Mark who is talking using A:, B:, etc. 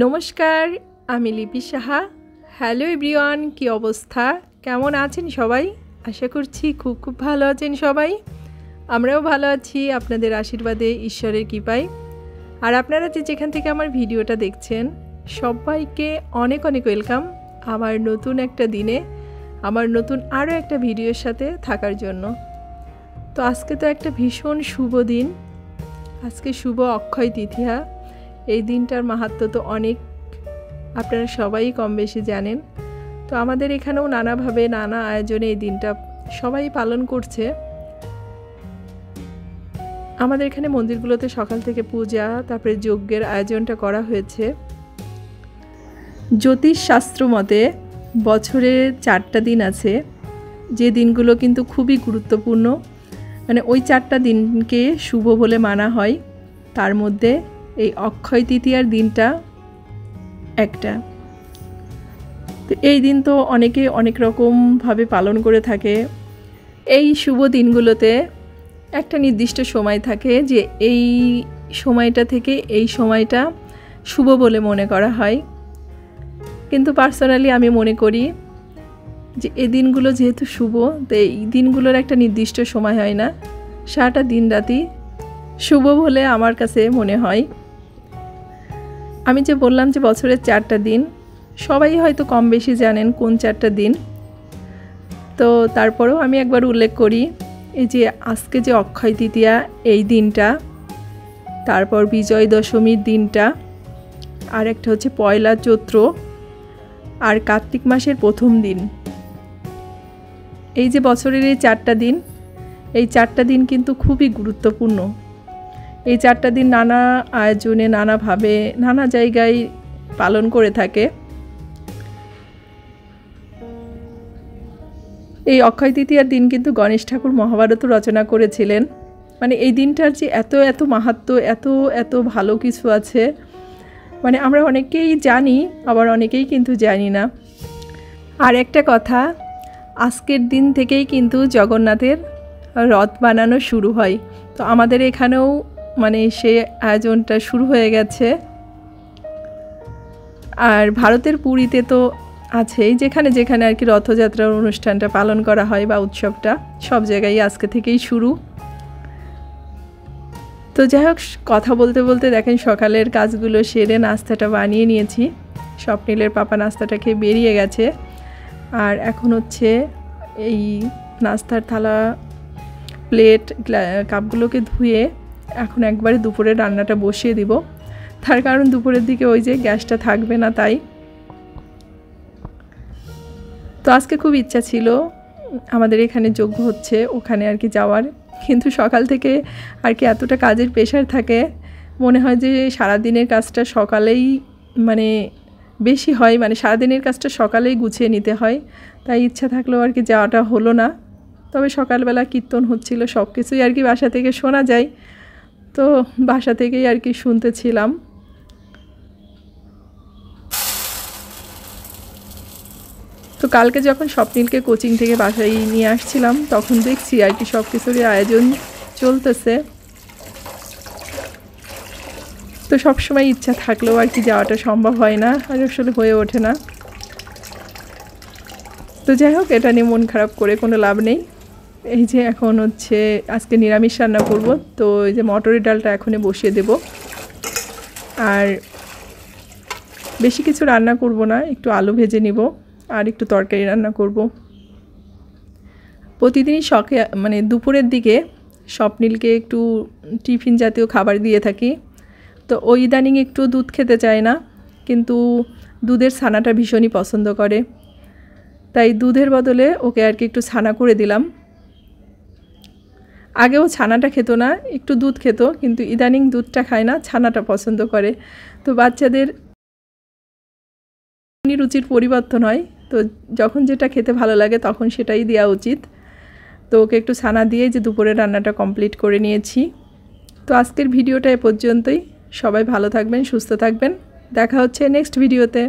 A: নমস্কার, আমি লিপি সাহা। হ্যালো এভরিওয়ান, কি অবস্থা, কেমন আছেন সবাই? আশা করছি খুব খুব ভালো আছেন সবাই। আমরাও ভালো আছি আপনাদের আশীর্বাদে, ঈশ্বরের কৃপায়। আর আপনারা যেখান থেকে আমার ভিডিওটা দেখছেন সবাইকে অনেক অনেক ওয়েলকাম আমার নতুন একটা দিনে, আমার নতুন আরও একটা ভিডিওর সাথে থাকার জন্য। তো আজকে তো একটা ভীষণ শুভ দিন, আজকে শুভ অক্ষয় তৃতীয়া। এই দিনটার মাহাত্ম্য তো অনেক, আপনারা সবাই কম বেশি জানেন। তো আমাদের এখানেও নানাভাবে নানা আয়োজনে এই দিনটা সবাই পালন করছে। আমাদের এখানে মন্দিরগুলোতে সকাল থেকে পূজা, তারপরে যজ্ঞের আয়োজনটা করা হয়েছে। জ্যোতিষশাস্ত্র মতে বছরে 4টা দিন আছে, যে দিনগুলো কিন্তু খুবই গুরুত্বপূর্ণ, মানে ওই 4টা দিনকে শুভ বলে মানা হয়। তার মধ্যে এই অক্ষয় তৃতীয়ার দিনটা একটা। তো এই দিন তো অনেকে অনেক রকমভাবে পালন করে থাকে। এই শুভ দিনগুলোতে একটা নির্দিষ্ট সময় থাকে যে এই সময়টা থেকে এই সময়টা শুভ বলে মনে করা হয়। কিন্তু পার্সোনালি আমি মনে করি যে এই দিনগুলো যেহেতু শুভ, তো এই দিনগুলোর একটা নির্দিষ্ট সময় হয় না, সারাটা দিন রাতি শুভ বলে আমার কাছে মনে হয়। আমি যে বললাম যে বছরের 4টা দিন, সবাই হয়তো কম বেশি জানেন কোন 4টা দিন। তো তারপরেও আমি একবার উল্লেখ করি, এই যে আজকে যে অক্ষয় তৃতীয়া এই দিনটা, তারপর বিজয় দশমীর দিনটা, আর একটা হচ্ছে পয়লা চৈত্র, আর কার্তিক মাসের প্রথম দিন। এই যে বছরের এই 4টা দিন, এই 4টা দিন কিন্তু খুবই গুরুত্বপূর্ণ। এই 4টা দিন নানা আয়োজনে, নানাভাবে, নানা জায়গায় পালন করে থাকে। এই অক্ষয় তৃতীয়ার দিন কিন্তু গণেশ ঠাকুর মহাভারত রচনা করেছিলেন। মানে এই দিনটার যে এত এত মাহাত্ম্য, এত এত ভালো কিছু আছে, মানে আমরা অনেকেই জানি, আবার অনেকেই কিন্তু জানি না। আর একটা কথা, আজকের দিন থেকেই কিন্তু জগন্নাথের রথ বানানো শুরু হয়। তো আমাদের এখানেও মানে সে আয়োজনটা শুরু হয়ে গেছে। আর ভারতের পুরীতে তো আছেই, যেখানে যেখানে আর কি রথযাত্রার অনুষ্ঠানটা পালন করা হয় বা উৎসবটা, সব জায়গায় আজকে থেকেই শুরু। তো যাই হোক, কথা বলতে বলতে দেখেন সকালের কাজগুলো সেরে নাস্তাটা বানিয়ে নিয়েছি। স্বপ্নিলের পাপা নাস্তাটা খেয়ে বেরিয়ে গেছে। আর এখন হচ্ছে এই নাস্তার থালা, প্লেট, কাপগুলোকে ধুয়ে এখন একবারে দুপুরে রান্নাটা বসিয়ে দিব। তার কারণ দুপুরের দিকে ওই যে গ্যাসটা থাকবে না, তাই। তো আজকে খুব ইচ্ছা ছিল, আমাদের এখানে যজ্ঞ হচ্ছে ওখানে আর কি যাওয়ার, কিন্তু সকাল থেকে আর কি এতটা কাজের প্রেশার থাকে, মনে হয় যে সারাদিনের কাজটা সকালেই মানে বেশি হয়, মানে সারাদিনের কাজটা সকালেই গুছিয়ে নিতে হয়। তাই ইচ্ছা থাকলেও আর কি যাওয়াটা হলো না। তবে সকালবেলা কীর্তন হচ্ছিল, সব কিছুই আর কি বাসা থেকে শোনা যায়, তো বাসা থেকেই আর কি শুনতেছিলাম। তো কালকে যখন স্বপ্নিলকে কোচিং থেকে বাসায় নিয়ে আসছিলাম, তখন দেখছি আর কি সব কিছুরই আয়োজন চলতেছে। তো সবসময় ইচ্ছা থাকলেও আর কি যাওয়াটা সম্ভব হয় না, আর আসলে হয়ে ওঠে না। তো যাই হোক, এটা নিয়ে মন খারাপ করে কোনো লাভ নেই। এই যে এখন হচ্ছে আজকে নিরামিষ রান্না করব, তো এই যে মটরের ডালটা এখনই বসিয়ে দেব। আর বেশি কিছু রান্না করব না, একটু আলু ভেজে নিব আর একটু তরকারি রান্না করব। প্রতিদিনই মানে দুপুরের দিকে স্বপ্নিলকে একটু টিফিন জাতীয় খাবার দিয়ে থাকি। তো ওই ইদানিং একটু দুধ খেতে চায় না, কিন্তু দুধের ছানাটা ভীষণই পছন্দ করে, তাই দুধের বদলে ওকে আর কি একটু ছানা করে দিলাম। আগেও ছানাটা খেত না, একটু দুধ খেত, কিন্তু ইদানিং দুধটা খায় না, ছানাটা পছন্দ করে। তো বাচ্চাদের রুচির পরিবর্তন হয়, তো যখন যেটা খেতে ভালো লাগে তখন সেটাই দেওয়া উচিত। তো ওকে একটু ছানা দিয়ে যে দুপুরে রান্নাটা কমপ্লিট করে নিয়েছি। তো আজকের ভিডিওটা এ পর্যন্তই। সবাই ভালো থাকবেন, সুস্থ থাকবেন, দেখা হচ্ছে নেক্সট ভিডিওতে।